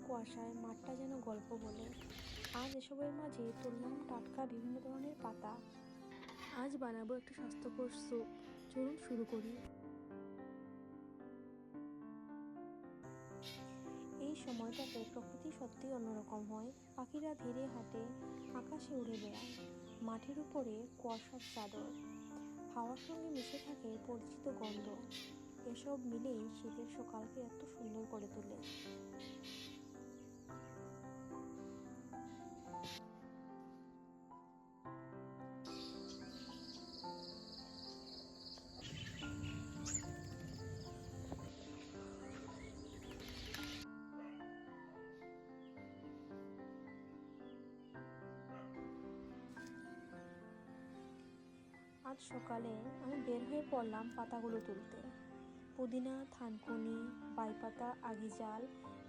কুয়াশায় মাঠটা যেন গল্প বলে। আজ এসবের মাঝে তুললাম টাটকা বিভিন্ন ধরনের পাতা। আজ বানাবো একটা স্বাস্থ্যকর স্যুপ। চলুন শুরু করি। এই সময়টাতে প্রকৃতি সত্যিই অন্যরকম হয়। পাখিরা ধীরে হাঁটে, আকাশে উড়ে বেড়ায়, মাটির উপরে কুয়াশার চাদর, হাওয়ার সঙ্গে মিশে থাকে পরিচিত গন্ধ। এসব মিলেই শীতের সকালকে এত সুন্দর করে তোলে। আজ সকালে আমি বের হয়ে পড়লাম পাতাগুলো তুলতে। পুদিনা, থানকুনি, বাইপাতা, আগিজাল,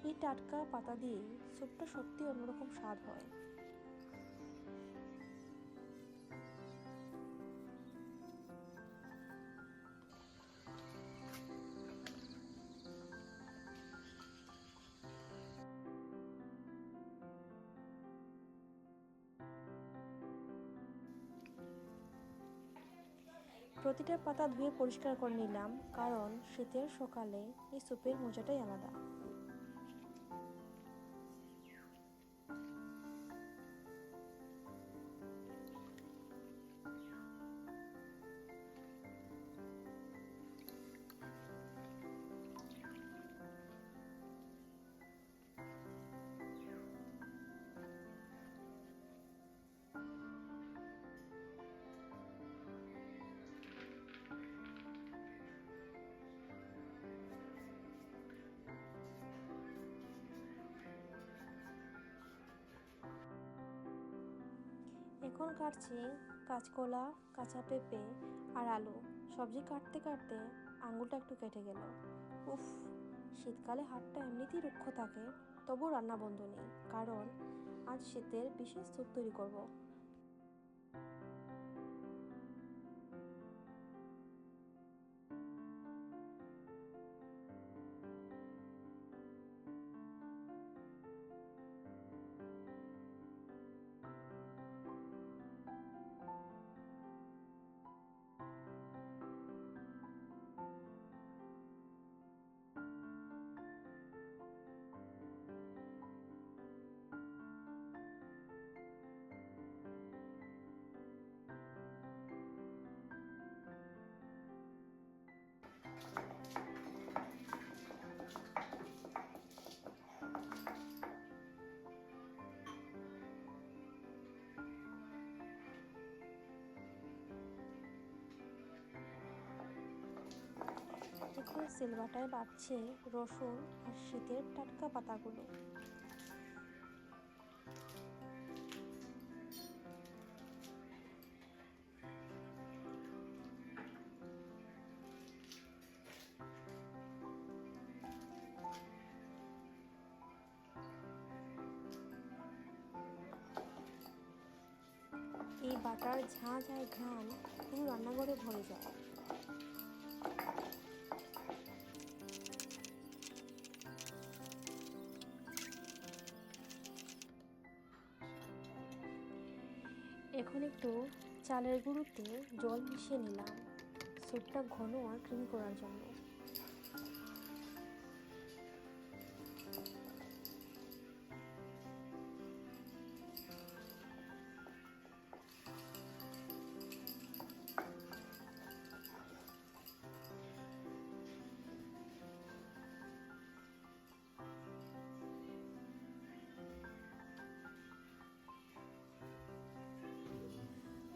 এই টাটকা পাতা দিয়ে স্যুপটা সত্যি অন্যরকম স্বাদ হয়। প্রতিটা পাতা ধুয়ে পরিষ্কার করে নিলাম, কারণ শীতের সকালে এই স্যুপের মজাটাই আলাদা। এখন কাটছি কাঁচকলা, কাঁচা পেঁপে আর আলু। সবজি কাটতে কাটতে আঙুলটা একটু কেটে গেল। উফ, শীতকালে হাতটা এমনিতেই রুক্ষ থাকে, তবু রান্না বন্ধ নেই, কারণ আজ শীতের বিশেষ স্যুপ তৈরি করব। এখন সিলভাটায় বাটছে রসুন আর শীতের টাটকা পাতাগুলো। এই বাটার ঝাঁঝ আর ঘ্রাণ পুরো রান্নাঘরে ভরে যায়। এখন একটু চালের গুঁড়োতে জল মিশিয়ে নিলাম স্যুপটা ঘন আর ক্রিম করার জন্য।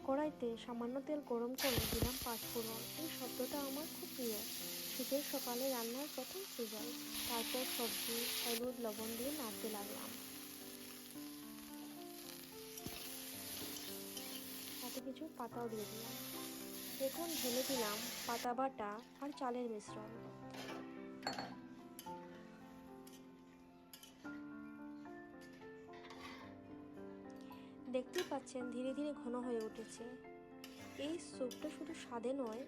কড়াইতে সামান্য তেল গরম করে দিলাম পাঁচফোড়ন। এই শব্দটা আমার খুব প্রিয়। শীতের সকালে রান্নার প্রথম সিজন। তারপর সবজি, হলুদ, লবণ দিয়ে নাড়তে লাগলাম। সাথে কিছু পাতাও দিয়ে দিলাম। এখন ঢেলে দিলাম পাতা বাটা আর চালের মিশ্রণ। দেখতেই পাচ্ছেন ধীরে ধীরে ঘন হয়ে উঠেছে। এই স্যুপটা শুধু স্বাদে নয়,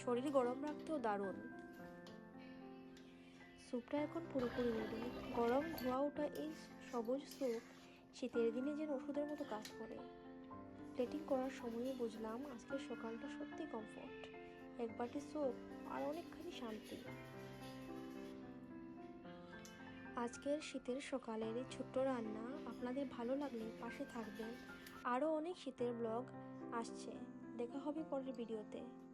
শরীর গরম রাখতেও দারুণ। স্যুপটা এখন পুরোপুরি রেডি। গরম ধোয়া ওঠা এই সবুজ স্যুপ শীতের দিনে যেন ওষুধের মতো কাজ করে। প্লেটিং করার সময়ই বুঝলাম আজকের সকালটা সত্যি কমফোর্ট। এক বাটি স্যুপ আর অনেকখানি শান্তি। আজকের শীতের সকালের এই ছোট্ট রান্না আপনাদের ভালো লাগলে পাশে থাকবেন। আরও অনেক শীতের ব্লগ আসছে। দেখা হবে পরের ভিডিওতে।